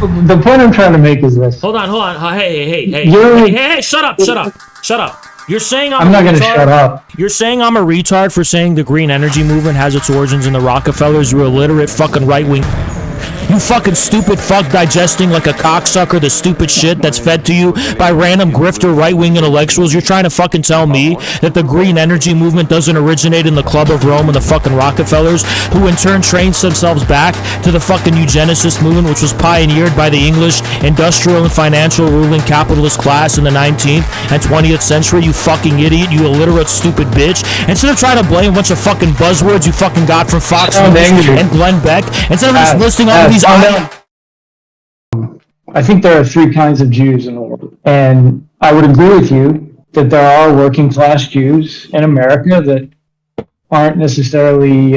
the point I'm trying to make is this. Hold on. Hey, shut up. You're saying I'm not going to shut up. You're saying I'm a retard for saying the green energy movement has its origins in the Rockefellers, you illiterate fucking right-wing. You fucking stupid fuck digesting like a cocksucker the stupid shit that's fed to you by random grifter right-wing intellectuals. You're trying to fucking tell me that the green energy movement doesn't originate in the Club of Rome and the fucking Rockefellers, who in turn trained themselves back to the fucking eugenicist movement, which was pioneered by the English industrial and financial ruling capitalist class in the 19th and 20th century. You fucking idiot, you illiterate stupid bitch. Instead of trying to blame a bunch of fucking buzzwords you fucking got from Fox News and Glenn Beck, instead of just listing all these I think there are three kinds of Jews in the world, and I would agree with you that there are working class Jews in America that aren't necessarily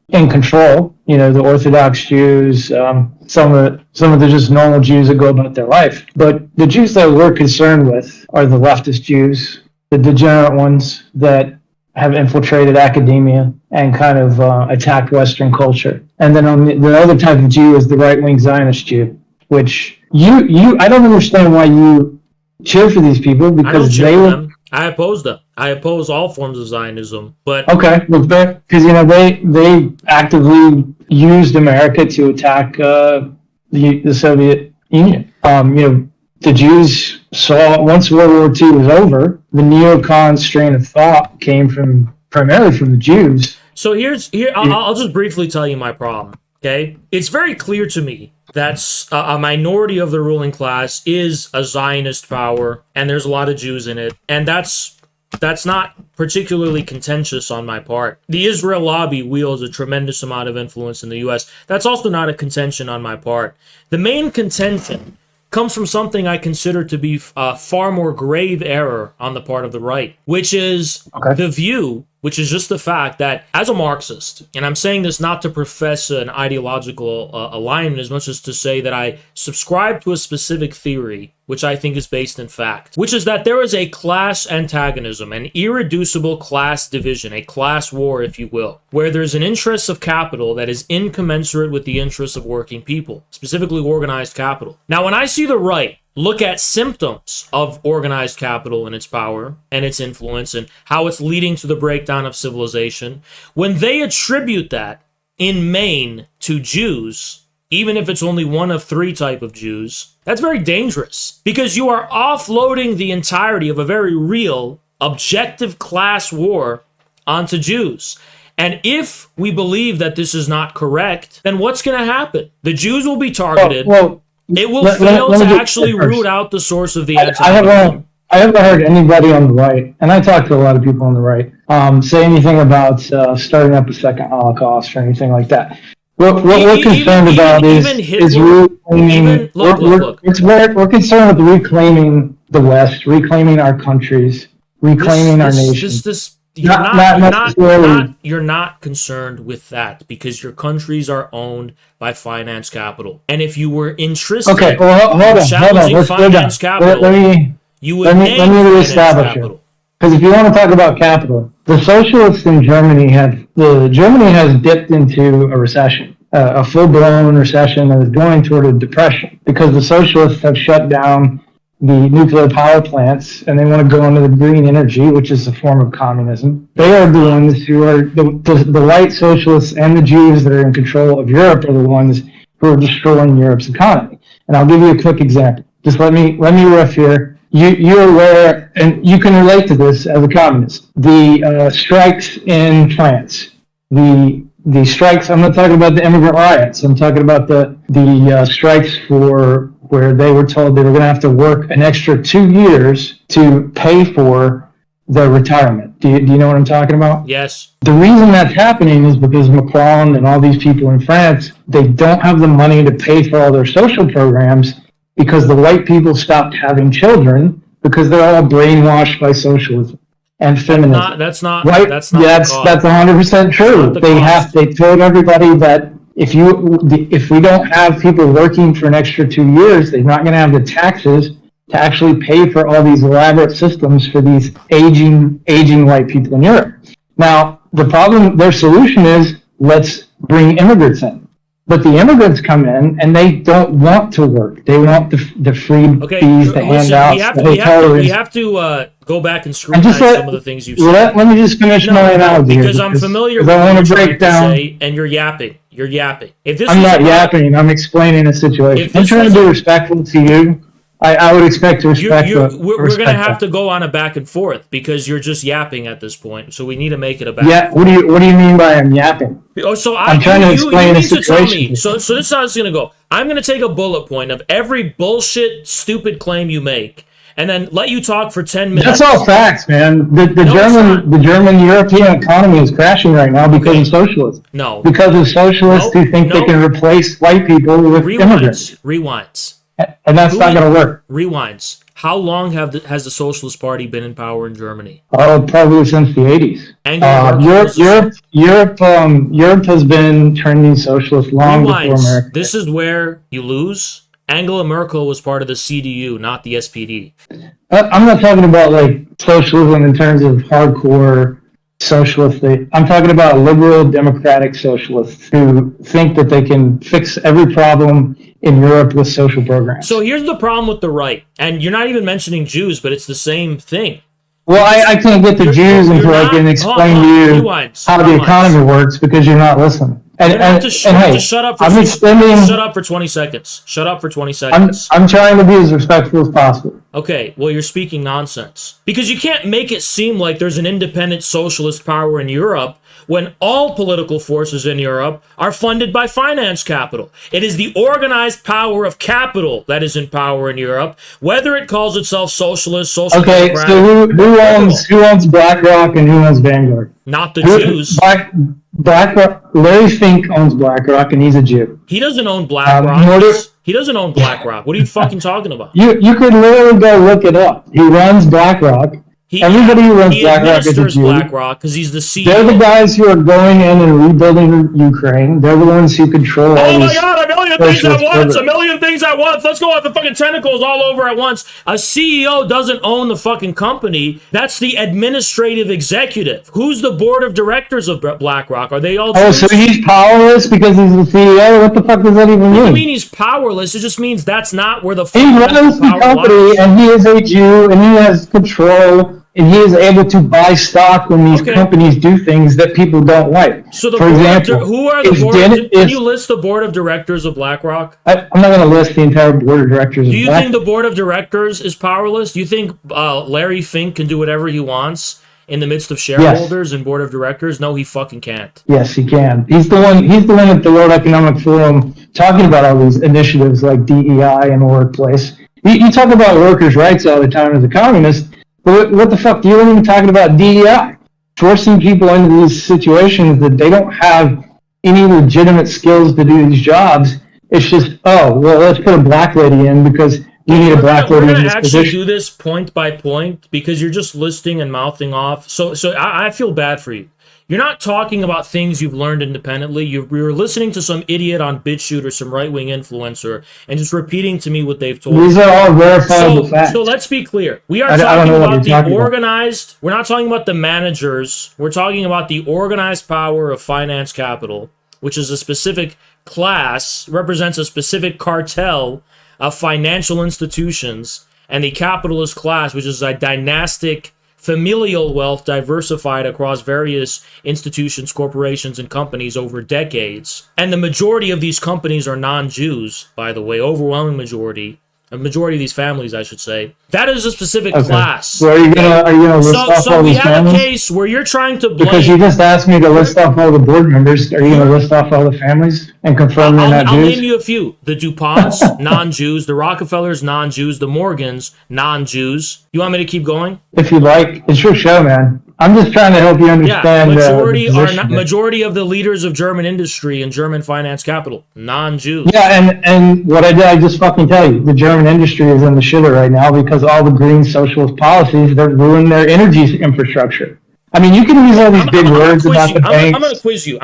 in control. You know, the Orthodox Jews, some of the just normal Jews that go about their life. But the Jews that we're concerned with are the leftist Jews, the degenerate ones that have infiltrated academia and kind of attacked Western culture. And then on the other type of Jew is the right-wing Zionist Jew, which I don't understand why you cheer for these people, because I oppose them. I oppose all forms of Zionism, but okay, because they actively used America to attack the Soviet Union. The Jews saw, once World War II was over, the neocon strain of thought came primarily from the Jews. So I'll just briefly tell you my problem, okay? It's very clear to me that a minority of the ruling class is a Zionist power, and there's a lot of Jews in it, and that's not particularly contentious on my part. The Israel lobby wields a tremendous amount of influence in the U.S. That's also not a contention on my part. The main contention comes from something I consider to be a far more grave error on the part of the right, which is the view, which is just the fact that as a Marxist, and I'm saying this not to profess an ideological alignment as much as to say that I subscribe to a specific theory, which I think is based in fact, which is that there is a class antagonism, an irreducible class division, a class war, if you will, where there's an interest of capital that is incommensurate with the interests of working people, specifically organized capital. Now, when I see the right look at symptoms of organized capital and its power and its influence and how it's leading to the breakdown of civilization, when they attribute that in main to Jews, even if it's only one of three type of Jews, that's very dangerous, because you are offloading the entirety of a very real, objective class war onto Jews. And if we believe that this is not correct, then what's going to happen? The Jews will be targeted. It will fail to actually root out the source of the anti-Semitism. I haven't heard anybody on the right, and I talk to a lot of people on the right, say anything about starting up a second Holocaust or anything like that. What we're concerned about is reclaiming. We're concerned with reclaiming the West, reclaiming our countries, reclaiming our nations. You're not concerned with that because your countries are owned by finance capital. And if you were interested in challenging finance capital, you would name finance capital. Because if you want to talk about capital, the socialists in Germany has dipped into a recession, a full-blown recession that is going toward a depression, because the socialists have shut down the nuclear power plants, and they want to go into the green energy, which is a form of communism. They are the ones who are, the white socialists and the Jews that are in control of Europe are the ones who are destroying Europe's economy. And I'll give you a quick example. Just let me riff here. You're aware, and you can relate to this as a communist, the strikes in France, the strikes, I'm not talking about the immigrant riots, I'm talking about the strikes for where they were told they were going to have to work an extra 2 years to pay for their retirement. Do you know what I'm talking about? Yes. The reason that's happening is because Macron and all these people in France, they don't have the money to pay for all their social programs because the white people stopped having children because they're all brainwashed by socialism and feminism. That's not 100% true. They told everybody that if we don't have people working for an extra 2 years, they're not going to have the taxes to actually pay for all these elaborate systems for these aging white people in Europe. Now, their solution is, let's bring immigrants in. But the immigrants come in and they don't want to work. They want the free fees, the handouts, the hotel rooms. We have to go back and scrutinize some of the things you've said. Let me just finish my analogy. Because I'm familiar with what you're trying to say, and you're yapping. You're yapping. I'm not yapping. I'm explaining a situation. I'm trying to be respectful to you. I would expect to respect. We're going to have to go on a back and forth because you're just yapping at this point. So we need to make it a back. Yeah. What do you mean by I'm yapping? Oh, so I'm trying to explain the situation. So this is how it's going to go. I'm going to take a bullet point of every bullshit, stupid claim you make, and then let you talk for 10 minutes. That's all facts, man. The German European economy is crashing right now because of socialism. No. Because of socialists who think they can replace white people with immigrants. Rewinds. And that's not going to work. Rewinds. How long has the Socialist Party been in power in Germany? Oh, probably since the 80s. Europe has been turning socialist long before America. This is where you lose. Angela Merkel was part of the CDU, not the SPD. I'm not talking about like socialism in terms of hardcore socialist. I'm talking about liberal democratic socialists who think that they can fix every problem in Europe with social programs. So here's the problem with the right, and you're not even mentioning Jews, but it's the same thing. Well, I can't get the Jews until I can explain to you how the economy works because you're not listening. Just shut up for 20 seconds. Shut up for 20 seconds. I'm trying to be as respectful as possible. Okay, well, you're speaking nonsense. Because you can't make it seem like there's an independent socialist power in Europe when all political forces in Europe are funded by finance capital. It is the organized power of capital that is in power in Europe, whether it calls itself socialist, social democratic. Okay, so who owns BlackRock and who owns Vanguard? Not the Jews. BlackRock. Larry Fink owns BlackRock, and he's a Jew. He doesn't own BlackRock. He doesn't own BlackRock. What are you fucking talking about? You could literally go look it up. He runs BlackRock. Everybody who runs BlackRock is a Jew. BlackRock because he's the CEO. They're the guys who are going in and rebuilding Ukraine. They're the ones who control. Oh my God! A million things at once. A million things at once. Let's go with the fucking tentacles all over at once. A CEO doesn't own the fucking company. That's the administrative executive. Who's the board of directors of BlackRock? Are they all Jews? Oh, so he's powerless because he's the CEO? What the fuck does that even mean? What do you mean he's powerless? It just means that's not where the he runs the company, and he is a Jew, and he has control. And he is able to buy stock when these companies do things that people don't like. So, for example, who are the board? Can you list the board of directors of BlackRock? I'm not going to list the entire board of directors. Do you think the board of directors is powerless? Do you think Larry Fink can do whatever he wants in the midst of shareholders and board of directors? No, he fucking can't. Yes, he can. He's the one at the World Economic Forum talking about all these initiatives like DEI in the workplace. You talk about workers' rights all the time as a communist. But what the fuck? You weren't even talking about DEI. Forcing people into these situations that they don't have any legitimate skills to do these jobs. It's just, let's put a black lady in because we need a black lady in this position. We're going to actually do this point by point because you're just listing and mouthing off. So I feel bad for you. You're not talking about things you've learned independently. You're listening to some idiot on BitChute or some right-wing influencer and just repeating to me what they've told you. These are all verifiable facts. So let's be clear. We are talking about the organized. We're not talking about the managers. We're talking about the organized power of finance capital, which is a specific class, represents a specific cartel of financial institutions, and the capitalist class, which is a dynastic familial wealth diversified across various institutions, corporations, and companies over decades. And the majority of these companies are non-Jews, by the way, overwhelming majority. A majority of these families, I should say. That is a specific class. So are you gonna list off all these families? So we have a case where you're trying to blame... Because you just asked me to list off all the board members. Are you gonna list off all the families and confirm they're not Jews? I'll name you a few. The DuPonts, non-Jews. The Rockefellers, non-Jews. The Morgans, non-Jews. You want me to keep going? If you'd like. It's your show, man. I'm just trying to help you understand. Majority of the leaders of German industry and German finance capital, non-Jews. Yeah, and what I did, I just fucking tell you, the German industry is in the shitter right now because all the green socialist policies that ruin their energy infrastructure. I mean, you can use all these big words about the banks. I'm going to quiz you.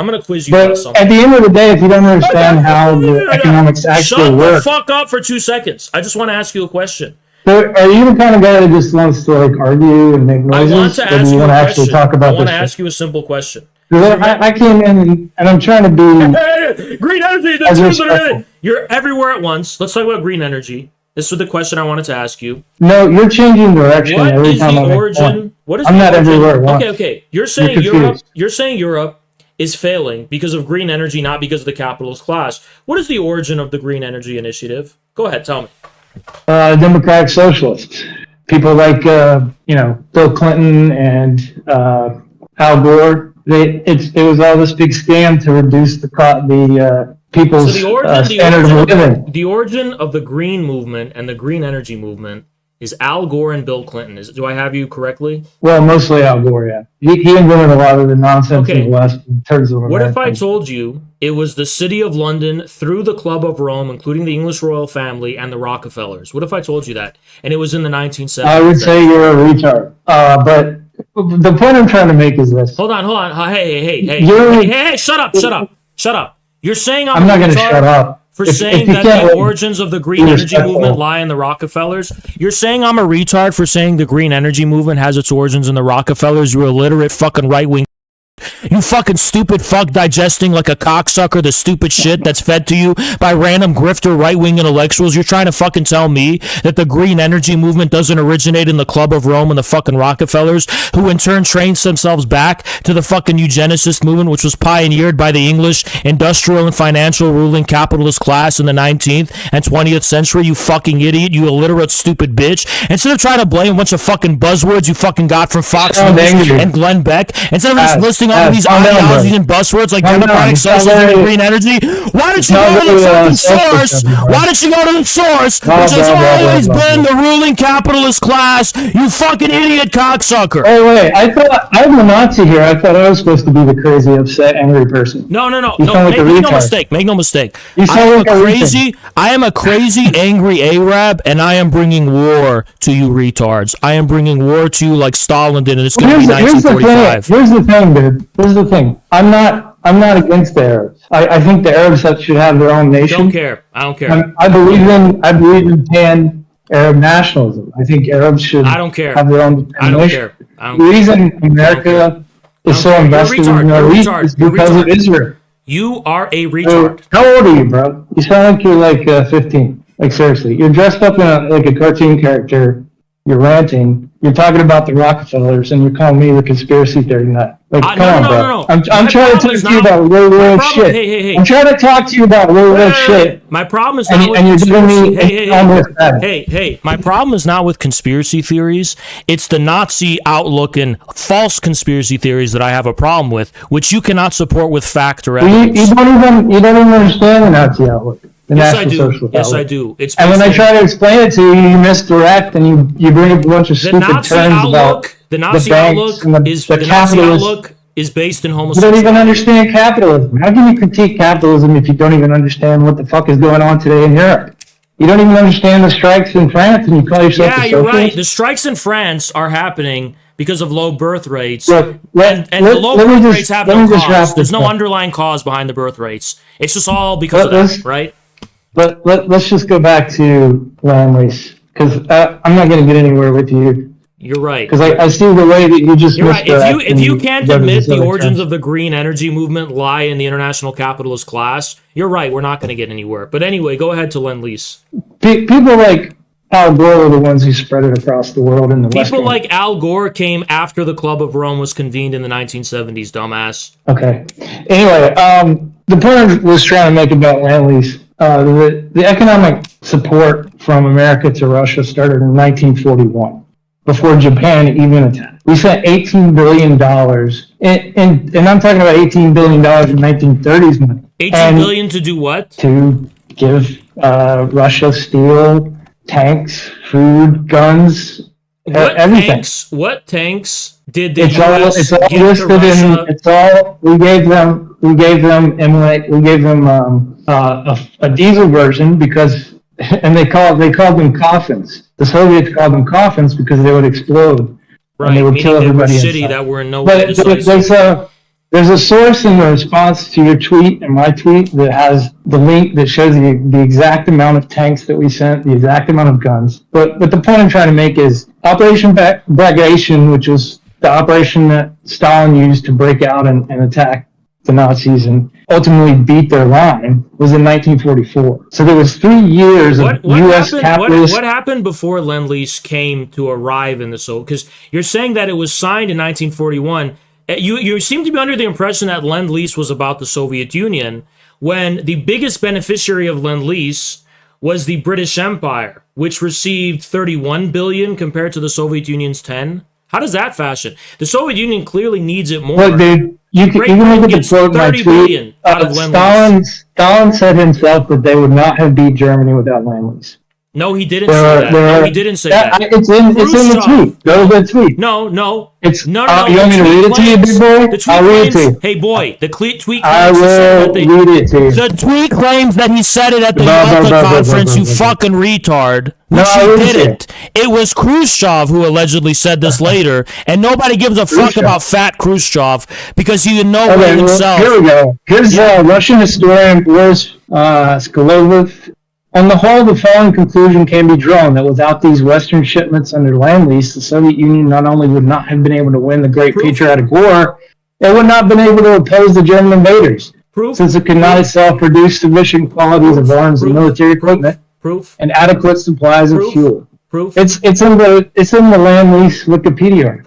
But at the end of the day, if you don't understand how the economics actually work. Shut the fuck up for 2 seconds. I just want to ask you a question. So are you the kind of guy that just wants to argue and make noises? I want to ask you a simple question. I came in and I'm trying to be green energy. as respectful. You're everywhere at once. Let's talk about green energy. This was the question I wanted to ask you. No, you're changing direction What every is time the I make origin? one. What is I'm the not origin? everywhere at once. Okay. You're saying You're Europe. confused. You're saying Europe is failing because of green energy, not because of the capitalist class. What is the origin of the green energy initiative? Go ahead, tell me. Democratic socialists, people like Bill Clinton and Al Gore. It was all this big scam to reduce the people's standard of living. The origin of the green movement and the green energy movement is Al Gore and Bill Clinton. Do I have you correctly? Well, mostly Al Gore. Yeah, he invented a lot of the nonsense in the West in terms of What if I told you it was the City of London through the Club of Rome, including the English royal family and the Rockefellers? What if I told you that? And it was in the 1970s. I would say you're a retard. But the point I'm trying to make is this. Hold on. Hey, shut up. You're saying I'm not going to shut up. For saying that the origins of the green energy movement lie in the Rockefellers? You're saying I'm a retard for saying the green energy movement has its origins in the Rockefellers, you illiterate fucking right-wing. You fucking stupid fuck digesting like a cocksucker the stupid shit that's fed to you by random grifter right-wing intellectuals. You're trying to fucking tell me that the green energy movement doesn't originate in the Club of Rome and the fucking Rockefellers, who in turn trained themselves back to the fucking eugenicist movement, which was pioneered by the English industrial and financial ruling capitalist class in the 19th and 20th century. You fucking idiot, you illiterate stupid bitch. Instead of trying to blame a bunch of fucking buzzwords you fucking got from Fox News and Glenn Beck, instead of just listing all these ideologies and buzzwords like democratic socialism and green energy, why don't you go to the fucking source? Why don't you go to the source, which has always been the ruling capitalist class, you fucking idiot cocksucker? Oh wait, I thought I'm a Nazi here. I thought I was supposed to be the crazy, upset, angry person. No. Make no mistake. I am a crazy, angry Arab, and I am bringing war to you retards. I am bringing war to you like Stalin did, and it's going to be 1945. Here's the thing, dude. Here's the thing. I'm not against the Arabs. I think the Arabs should have their own nation. I don't care. I believe in pan-Arab nationalism. I think Arabs should have their own nation. The reason America is so invested in the Middle East is because of Israel. You are a retard. How old are you, bro? You sound like you're like 15. Like seriously, you're dressed up in like a cartoon character. You're ranting. You're talking about the Rockefellers, and you're calling me the conspiracy theory nut. Like, come on, bro. No. I'm trying to talk to you about real shit. Hey. I'm trying to talk to you about real shit. My problem is not with Hey. My problem is not with conspiracy theories. It's the Nazi outlook and false conspiracy theories that I have a problem with, which you cannot support with fact or evidence. You don't even understand the Nazi outlook. Yes, I do. And when I try to explain it to you, you misdirect and you bring up a bunch of stupid terms about the Nazi outlook is based in homosexuality. You don't even understand capitalism. How can you critique capitalism if you don't even understand what the fuck is going on today in Europe? You don't even understand the strikes in France, and you call yourself a socialist? Yeah, you're right. The strikes in France are happening because of low birth rates. Look, and the low birth rates have no cause. There's no underlying cause behind the birth rates. It's just all because of that, right? But let's just go back to Lend-Lease, because I'm not going to get anywhere with you. You're right. Because I see the way that you just. You're right. If you can't admit the origins of the green energy movement lie in the international capitalist class, you're right. We're not going to get anywhere. But anyway, go ahead to Lend-Lease. People like Al Gore are the ones who spread it across the world in the West. People like Al Gore came after the Club of Rome was convened in the 1970s, dumbass. Okay. Anyway, the point I was trying to make about Lend-Lease. The economic support from America to Russia started in 1941, before Japan even attacked. We sent $18 billion, and I'm talking about $18 billion in 1930s money. $18 billion to do what? To give Russia steel, tanks, food, guns, everything. What tanks did the it's US all give listed to Russia? It's all we gave them a diesel version because, and they called them coffins. The Soviets called them coffins because they would explode and they would kill everybody inside. That were in no way there's a source in the response to your tweet and my tweet that has the link that shows the exact amount of tanks that we sent, the exact amount of guns. But the point I'm trying to make is Operation Bagration, which was the operation that Stalin used to break out and attack the Nazis and ultimately beat their line was in 1944. So there was 3 years of U.S. capitalist. What happened before Lend-Lease came to arrive in the Soviet? Because you're saying that it was signed in 1941. You seem to be under the impression that Lend-Lease was about the Soviet Union, when the biggest beneficiary of Lend-Lease was the British Empire, which received 31 billion compared to the Soviet Union's 10. How does that fashion? The Soviet Union clearly needs it more. Look, dude, you can look at the quote in my tweet. Stalin said himself that they would not have beat Germany without Lend-Lease. No, he didn't say that. No, he didn't say that. It's in the tweet. Go to the tweet. No. You want me to read it to you, big boy? I'll read it to you. Hey, boy, the tweet claims I will read it to you. The tweet claims that he said it at the Yalta conference, you fucking retard. Which he didn't. It was Khrushchev who allegedly said this later, and nobody gives a fuck about fat Khrushchev because he didn't know himself. Here we go. Here's Russian historian Boris Skolovov. On the whole, the following conclusion can be drawn, that without these Western shipments under Lend-Lease, the Soviet Union not only would not have been able to win the Great Patriotic War, it would not have been able to oppose the German invaders, since it could not itself produce sufficient quantities of arms and military equipment and adequate supplies of fuel. It's in the Lend-Lease Wikipedia.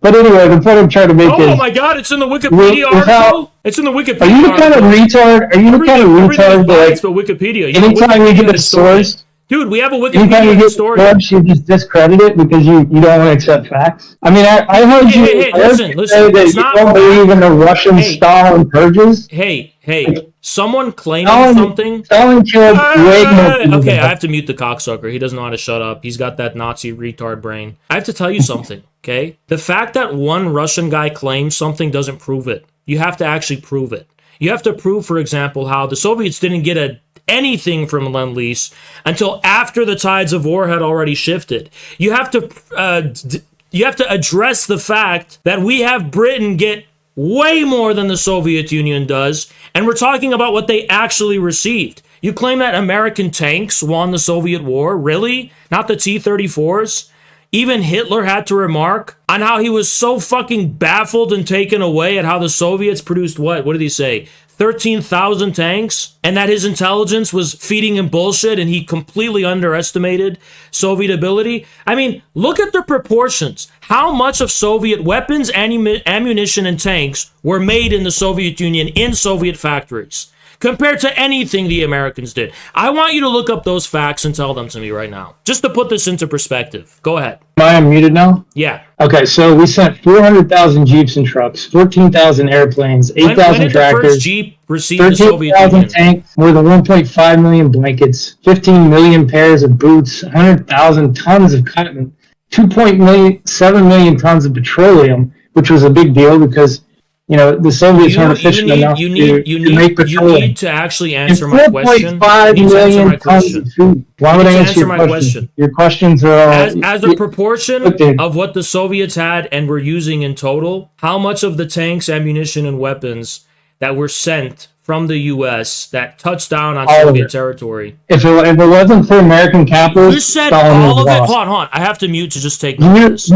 But anyway, the point I'm trying to make is... Oh my god, it's in the Wikipedia article? It's in the Wikipedia article. Are you the kind of retard? Are you the kind of retard that... But Wikipedia. Anytime you get a source... Dude, we have a Wikipedia historian. You just discredit it because you don't want to accept facts. I mean, I heard you say that you don't believe in the Russian Stalin purges. Hey, someone claiming something. Stalin killed way more people. Okay, I have to mute the cocksucker. He doesn't know how to shut up. He's got that Nazi retard brain. I have to tell you something, okay? The fact that one Russian guy claims something doesn't prove it. You have to actually prove it. You have to prove, for example, how the Soviets didn't get anything from Lend-Lease until after the tides of war had already shifted. You have to address the fact that we have Britain get way more than the Soviet Union does, and we're talking about what they actually received. You claim that American tanks won the Soviet war? Really? Not the T-34s? Even Hitler had to remark on how he was so fucking baffled and taken away at how the Soviets produced what? What did he say? 13,000 tanks, and that his intelligence was feeding him bullshit and he completely underestimated Soviet ability. I mean, look at the proportions. How much of Soviet weapons, ammunition, and tanks were made in the Soviet Union in Soviet factories compared to anything the Americans did? I want you to look up those facts and tell them to me right now, just to put this into perspective. Go ahead. Am I unmuted now? Yeah. Okay, so we sent 400,000 Jeeps and trucks, 14,000 airplanes, 8,000 tractors, the first Jeep receive the Soviet 13,000 tanks, more than 1.5 million blankets, 15 million pairs of boots, 100,000 tons of cotton, 2.7 million tons of petroleum, which was a big deal because the Soviets weren't efficient enough to make petroleum. You need to actually answer my question. 4.5 million tons of food. Why would I answer your question? Your questions are all... As a proportion of what the Soviets had and were using in total, how much of the tanks, ammunition, and weapons that were sent from the U.S. that touched down on Soviet territory? If it wasn't for American capitalists, you said all of it. Hold on. I have to mute to just take notice.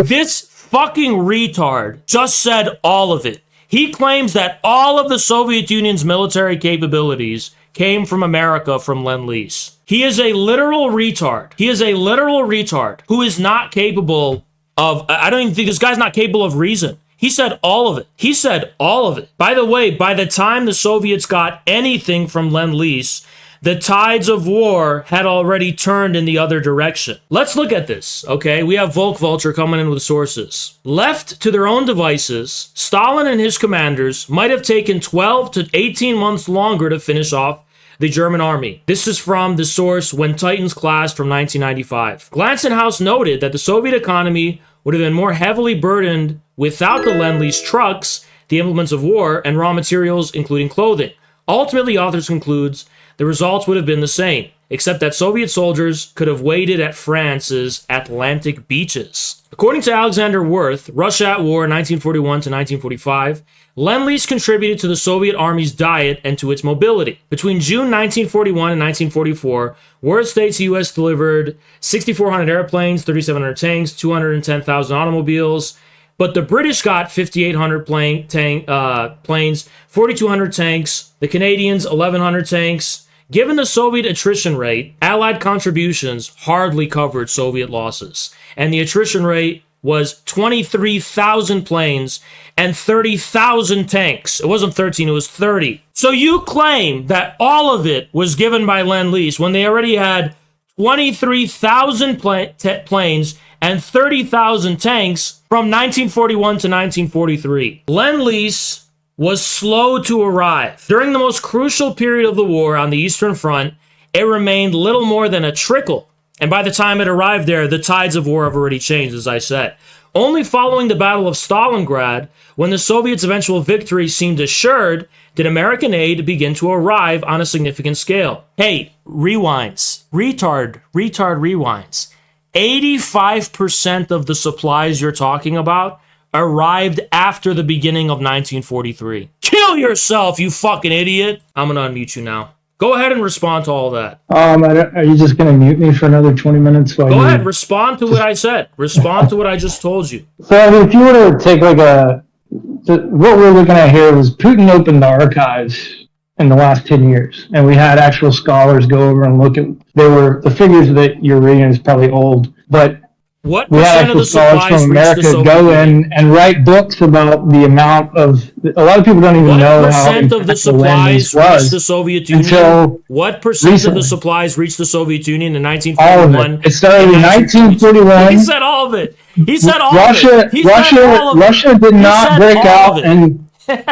This fucking retard just said all of it. He claims that all of the Soviet Union's military capabilities came from America from Lend-Lease. He is a literal retard. He is a literal retard who is not capable of... I don't even think this guy's not capable of reason. He said all of it. He said all of it. By the way, by the time the Soviets got anything from Lend-Lease, the tides of war had already turned in the other direction. Let's look at this, okay? We have Volk Vulture coming in with sources. Left to their own devices, Stalin and his commanders might have taken 12 to 18 months longer to finish off the German army. This is from the source When Titans Clashed from 1995. Glanson House noted that the Soviet economy would have been more heavily burdened without the Lend-Lease trucks, the implements of war, and raw materials, including clothing. Ultimately, authors concludes the results would have been the same, except that Soviet soldiers could have waited at France's Atlantic beaches. According to Alexander Worth, Russia at War 1941 to 1945, Lend-Lease contributed to the Soviet Army's diet and to its mobility. Between June 1941 and 1944, War States U.S. delivered 6,400 airplanes, 3,700 tanks, 210,000 automobiles, but the British got 5,800 planes, 4,200 tanks, the Canadians 1,100 tanks. Given the Soviet attrition rate, Allied contributions hardly covered Soviet losses, and the attrition rate was 23,000 planes and 30,000 tanks. It wasn't 13, it was 30. So you claim that all of it was given by Lend-Lease when they already had 23,000 planes and 30,000 tanks from 1941 to 1943. Lend-Lease was slow to arrive. During the most crucial period of the war on the Eastern Front, it remained little more than a trickle. And by the time it arrived there, the tides of war have already changed, as I said. Only following the Battle of Stalingrad, when the Soviets' eventual victory seemed assured, did American aid begin to arrive on a significant scale. Hey, rewinds. Retard rewinds. 85% of the supplies you're talking about arrived after the beginning of 1943. Kill yourself, you fucking idiot! I'm gonna unmute you now. Go ahead and respond to all that. Are you just going to mute me for another 20 minutes? Go ahead, respond to what I said. Respond to what I just told you. So, I mean, if you were to take like what we're looking at here was Putin opened the archives in the last 10 years, and we had actual scholars go over and look at, the figures that you're reading is probably old, but what we had percent of actual the scholars supplies from reached the America Soviet go Union? in and write books about the amount of, a lot of people don't even know What how percent of the impactful supplies Lend-Lease reached the Soviet Union? until What percent recently. of the supplies reached the Soviet Union in All of 1941? it. It started in 1941. He said all of it. He said all Russia, of it. He said all of it. Russia did He not said break all out of it. and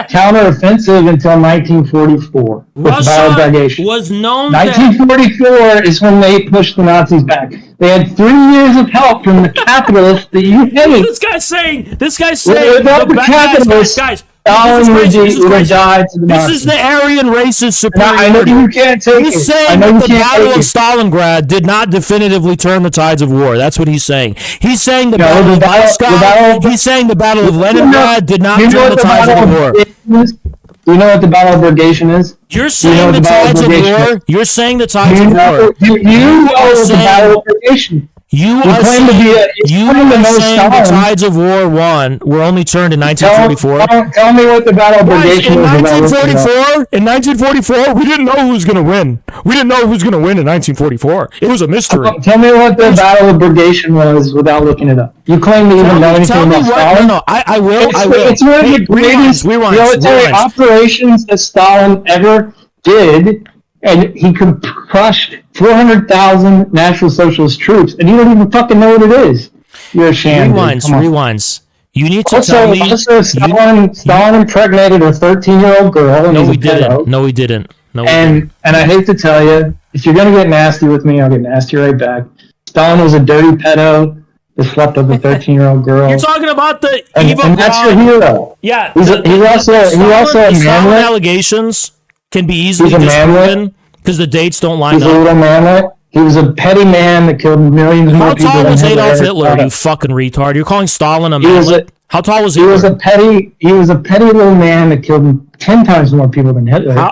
counteroffensive until 1944 with the Battle of Russia Bagration. was known that 1944 is when they pushed the Nazis back. They had 3 years of help from the capitalists that you hate. this guy's saying Without the capitalists, guys, Stalin would have died to the this Nazis. is the Aryan racist I know superiority. you can't take He's it. I saying know that you the can't Battle take of it. Stalingrad did not definitively turn the tides of war. That's what he's saying. He's saying the No, Battle the of battle- Moscow, the battle- he's saying the Battle of Leningrad did not You know turn what the tides of the war. Bagration is? Do you know what the Battle of Bagration is? You're You know saying what the the Battle tides of of Bagration war. You're saying the tides You of know, war. you know the saying- Battle of Bagration. You You are claim to saying, be you claim to are know saying the Stalin. tides of war were only turned in 1944. Tell me what the Battle of Guys, Bagration in was about. 1944, we didn't know who was going to win. We didn't know who was going to win in 1944. It was a mystery. Tell me what the Battle of Bagration was without looking it up. You claim to even know anything Tell me about what. Stalin? No, I will. It's, I will. it's one of Hey, the greatest military operations that Stalin ever did, and he crushed 400,000 National Socialist troops, and you don't even fucking know what it is. You're a sham. Rewinds. You need to tell me. Also, Stalin impregnated a 13-year-old girl. And No, he's we a pedo. didn't. No, we didn't. No, we And I hate to tell you, if you're gonna get nasty with me, I'll get nasty right back. Stalin was a dirty pedo that slept with a 13-year-old girl. You're talking about the and Eva that's your Braun. hero. Yeah. He's also a Stalin manlet. allegations can be easily He's a manlet. disproven because the dates don't line He's a up. little manlet. He was a petty man that killed millions more How people tall than was Adolf Hitler, Hitler. you fucking retard? You're calling Stalin a He was manlet? How tall was He was Hitler? a petty little man that killed 10 times more people than Hitler. How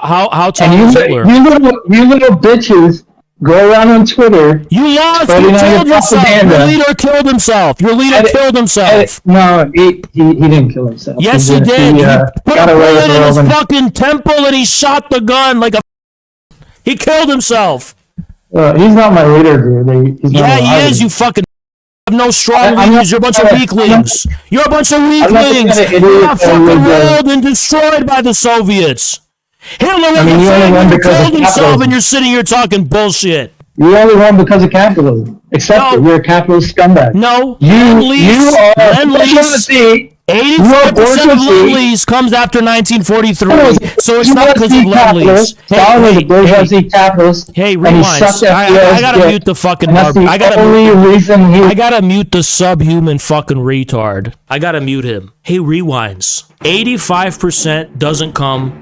tall And was Hitler? you little bitches go around on Twitter. You lost. spreading You out killed your yourself. propaganda. Your leader killed himself. Your leader And- killed himself. No, he didn't kill himself. Yes, he did. He put got a away with bullet in it his all. fucking temple and he shot the gun like a. He killed himself. He's not my leader, dude. He's not Yeah, my he leader. is. You fucking have no strong I'm leaders. not- You're a bunch of I'm not- weaklings. You're a bunch of not the weaklings. kind of idiot You got that fucking would, rolled and destroyed by the Soviets. Hitler was I mean, a you only fan won who because of killed himself, capitalism. and you're sitting here talking bullshit. You only won because of capitalism. Accept No. it. You're a capitalist scumbag. No, You are Lend-Lease. bourgeoisie. 85% of bourgeoisie. Lend-Lease comes after 1943, so it's You not was because the of Lend-Lease. capitalist. Stalin was a bourgeoisie capitalist. Hey, and he rewind. sucked I FDR's gotta dick. mute the fucking And that's barb. the only reason he. I gotta mute the subhuman fucking retard. I gotta mute him. Hey, rewinds. 85% doesn't come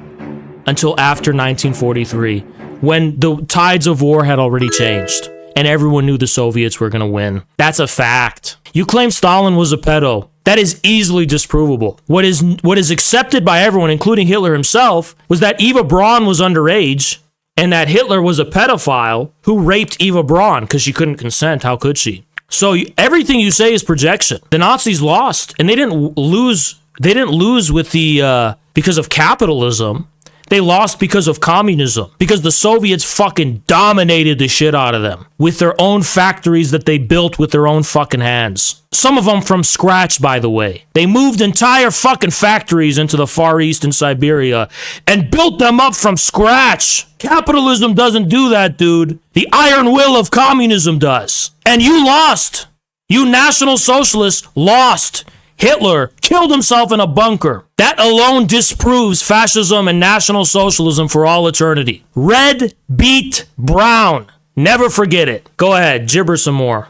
until after 1943, when the tides of war had already changed, and everyone knew the Soviets were gonna win. That's a fact. You claim Stalin was a pedo. That is easily disprovable. What is accepted by everyone, including Hitler himself, was that Eva Braun was underage and that Hitler was a pedophile who raped Eva Braun because she couldn't consent. How could she? So everything you say is projection. The Nazis lost, and they didn't lose. They didn't lose with the because of capitalism. They lost because of communism, because the Soviets fucking dominated the shit out of them with their own factories that they built with their own fucking hands. Some of them from scratch, by the way. They moved entire fucking factories into the Far East and Siberia and built them up from scratch. Capitalism doesn't do that, dude. The iron will of communism does. And you lost. You National Socialists lost. Hitler killed himself in a bunker. That alone disproves fascism and National Socialism for all eternity. Red beat brown. Never forget it. Go ahead, gibber some more.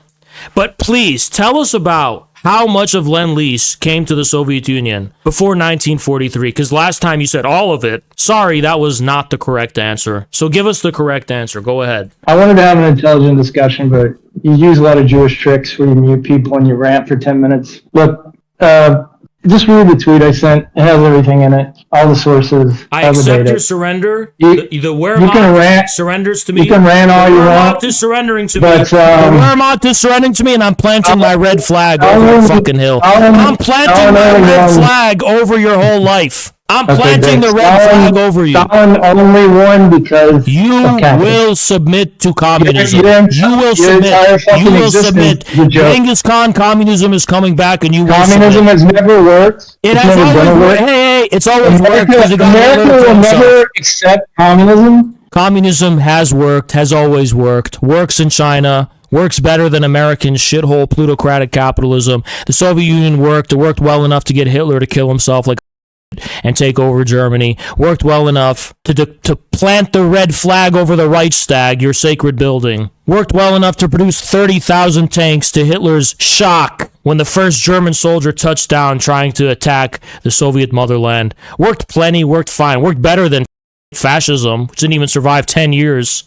But please, tell us about how much of Lend-Lease came to the Soviet Union before 1943, because last time you said all of it. Sorry, that was not the correct answer. So give us the correct answer. Go ahead. I wanted to have an intelligent discussion, but you use a lot of Jewish tricks where you mute people and you rant for 10 minutes. Look, just read the tweet I sent. It has everything in it. All the sources. I accept your surrender. The Wehrmacht surrenders to me. You can rant all you want. The Wehrmacht is surrendering to me. But, the Wehrmacht is surrendering to me, and I'm planting my red flag over the fucking hill. I'm planting my red flag over your whole life. I'm planting the red flag over you. Stalin only won because you will submit to communism. You will submit. You will submit. Genghis Khan communism is coming back, and you will communism has never worked. It has always worked. Hey, it's always worked. America will never accept communism. Communism has worked, has always worked, works in China, works better than American shithole plutocratic capitalism. The Soviet Union worked. It worked well enough to get Hitler to kill himself like and take over Germany. Worked well enough to plant the red flag over the Reichstag, your sacred building. Worked well enough to produce 30,000 tanks to Hitler's shock when the first German soldier touched down trying to attack the Soviet motherland. Worked plenty, worked fine, worked better than fascism, which didn't even survive 10 years.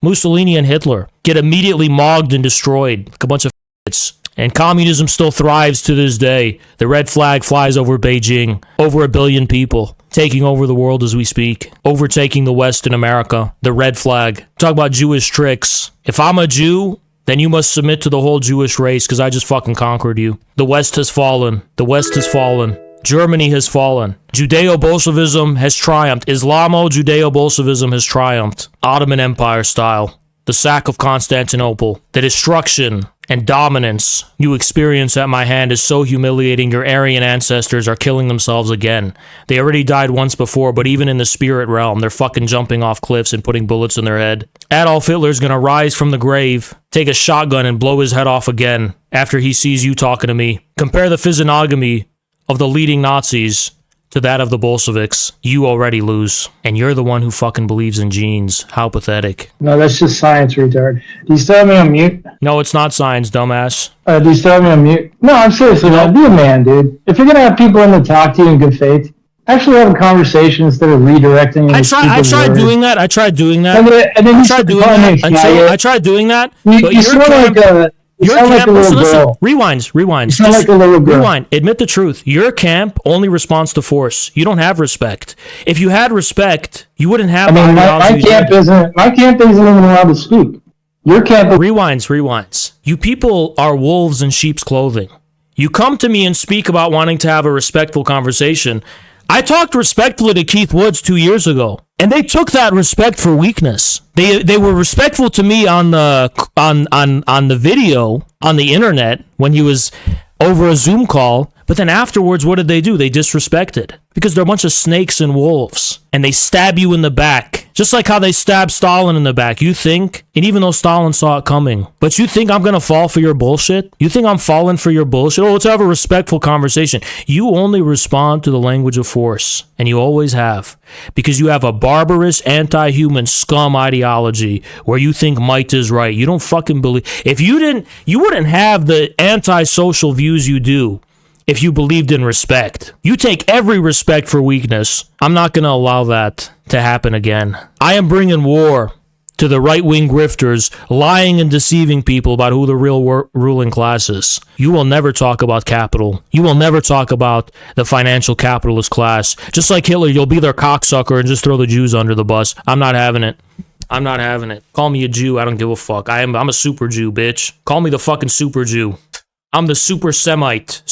Mussolini and Hitler get immediately mogged and destroyed like a bunch of f***its. And communism still thrives to this day. The red flag flies over Beijing. Over 1 billion people taking over the world as we speak. Overtaking the West in America. The red flag. Talk about Jewish tricks. If I'm a Jew, then you must submit to the whole Jewish race because I just fucking conquered you. The West has fallen. The West has fallen. Germany has fallen. Judeo-Bolshevism has triumphed. Islamo-Judeo-Bolshevism has triumphed. Ottoman Empire style. The sack of Constantinople. The destruction and dominance you experience at my hand is so humiliating. Your Aryan ancestors are killing themselves again. They already died once before, but even in the spirit realm, they're fucking jumping off cliffs and putting bullets in their head. Adolf Hitler's gonna rise from the grave, take a shotgun and blow his head off again after he sees you talking to me. Compare the physiognomy of the leading Nazis to that of the Bolsheviks. You already lose. And you're the one who fucking believes in genes. How pathetic. No, that's just science, retard. Do you still have me on mute? No, it's not science, dumbass. Do you still have me on mute? No, I'm seriously, man. Be a man, dude. If you're going to have people in to talk to you in good faith, actually have a conversation instead of redirecting. I tried doing that. I tried doing that. I tried doing that. You sound like a... You sound like a little girl. Rewinds. You sound like a little girl. Rewind. Admit the truth. Your camp only responds to force. You don't have respect. If you had respect, you wouldn't have. I mean, my camp isn't even allowed to speak. Your camp. Rewinds. You people are wolves in sheep's clothing. You come to me and speak about wanting to have a respectful conversation. I talked respectfully to Keith Woods 2 years ago, and they took that respect for weakness. They were respectful to me on the video on the internet when he was over a Zoom call, but then afterwards, what did they do? They disrespected because they're a bunch of snakes and wolves, and they stab you in the back, just like how they stabbed Stalin in the back. You think, and even though Stalin saw it coming, but you think I'm gonna fall for your bullshit? You think I'm falling for your bullshit? Oh, let's have a respectful conversation. You only respond to the language of force, and you always have, because you have a barbarous, anti-human scum ideology where you think might is right. You don't fucking believe. If you didn't, you wouldn't have the anti-social views you do if you believed in respect. You take every respect for weakness. I'm not going to allow that to happen again. I am bringing war to the right-wing grifters lying and deceiving people about who the real ruling class is. You will never talk about capital. You will never talk about the financial capitalist class. Just like Hitler, you'll be their cocksucker and just throw the Jews under the bus. I'm not having it. I'm not having it. Call me a Jew. I don't give a fuck. I'm a super Jew, bitch. Call me the fucking super Jew. I'm the super Semite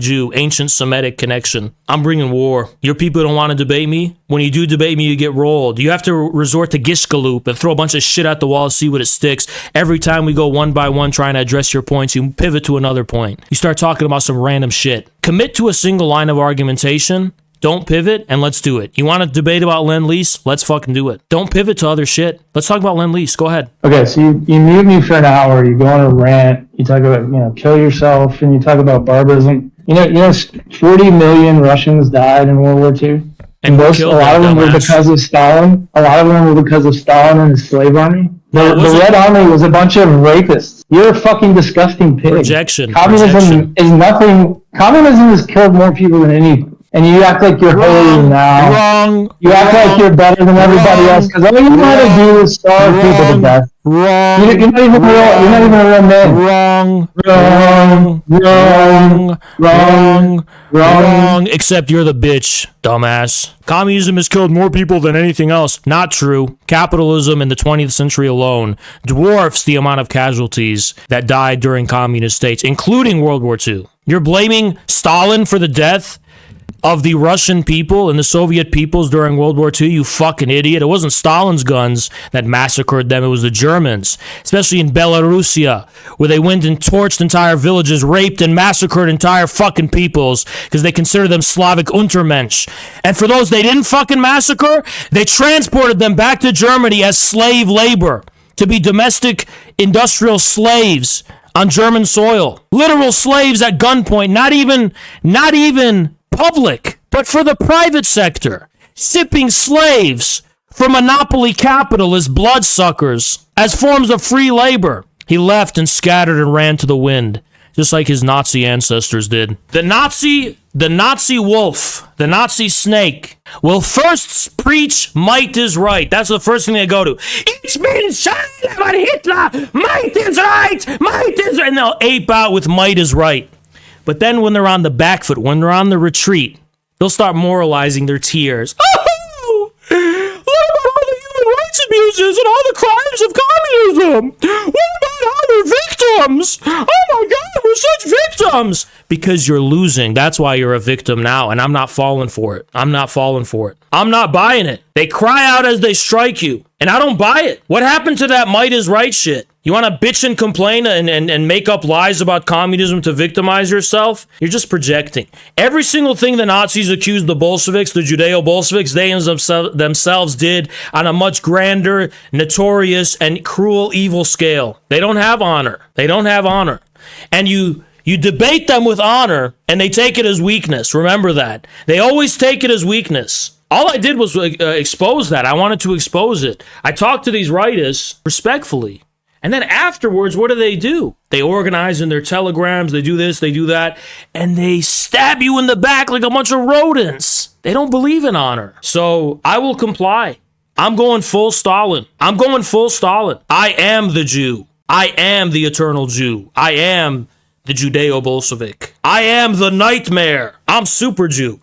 Jew, ancient Semitic connection. I'm bringing war. Your people don't want to debate me? When you do debate me, you get rolled. You have to resort to Gishgaloop and throw a bunch of shit at the wall, see what it sticks. Every time we go one by one trying to address your points, you pivot to another point. You start talking about some random shit. Commit to a single line of argumentation. Don't pivot, and let's do it. You want to debate about Lend-Lease? Let's fucking do it. Don't pivot to other shit. Let's talk about Lend-Lease. Go ahead. Okay, so you mute me for an hour, you go on a rant, you talk about, kill yourself, and you talk about barbarism. 40 million Russians died in World War II. And a lot of them were because of Stalin. A lot of them were because of Stalin and his slave army. The Red Army was a bunch of rapists. You're a fucking disgusting pig. Projection. Communism is nothing. Communism has killed more people than anything. And you act like you're holy now. Wrong. You act like you're better than everybody else because all you know how to do is starve people to death. Wrong. You're not even real. You're not even a real man. Wrong. Except you're the bitch, dumbass. Communism has killed more people than anything else. Not true. Capitalism in the 20th century alone dwarfs the amount of casualties that died during communist states, including World War II. You're blaming Stalin for the death of the Russian people and the Soviet peoples during World War II, you fucking idiot. It wasn't Stalin's guns that massacred them, it was the Germans, especially in Belarusia, where they went and torched entire villages, raped and massacred entire fucking peoples because they consider them Slavic Untermensch. And for those they didn't fucking massacre, they transported them back to Germany as slave labor to be domestic industrial slaves on German soil. Literal slaves at gunpoint, not even public, but for the private sector, shipping slaves for monopoly capitalist bloodsuckers as forms of free labor. He left and scattered and ran to the wind, just like his Nazi ancestors did. The Nazi wolf, the Nazi snake, will first preach might is right. That's the first thing they go to. Ich bin Scheiße, aber Hitler, might is right, might is right. And they'll ape out with might is right. But then when they're on the back foot, when they're on the retreat, they'll start moralizing their tears. Oh, what about all the human rights abuses and all the crimes of communism? What about how we're victims? Oh my God, we're such victims. Because you're losing. That's why you're a victim now, and I'm not falling for it. I'm not buying it. They cry out as they strike you, and I don't buy it. What happened to that might is right shit? You want to bitch and complain and make up lies about communism to victimize yourself? You're just projecting. Every single thing the Nazis accused the Bolsheviks, the Judeo-Bolsheviks, they themselves did on a much grander, notorious, and cruel, evil scale. They don't have honor. And you debate them with honor, and they take it as weakness. Remember that. They always take it as weakness. All I did was expose that. I wanted to expose it. I talked to these writers respectfully. And then afterwards, what do? They organize in their telegrams, they do this, they do that, and they stab you in the back like a bunch of rodents. They don't believe in honor. So I will comply. I'm going full Stalin. I am the Jew. I am the eternal Jew. I am the Judeo-Bolshevik. I am the nightmare. I'm Super Jew.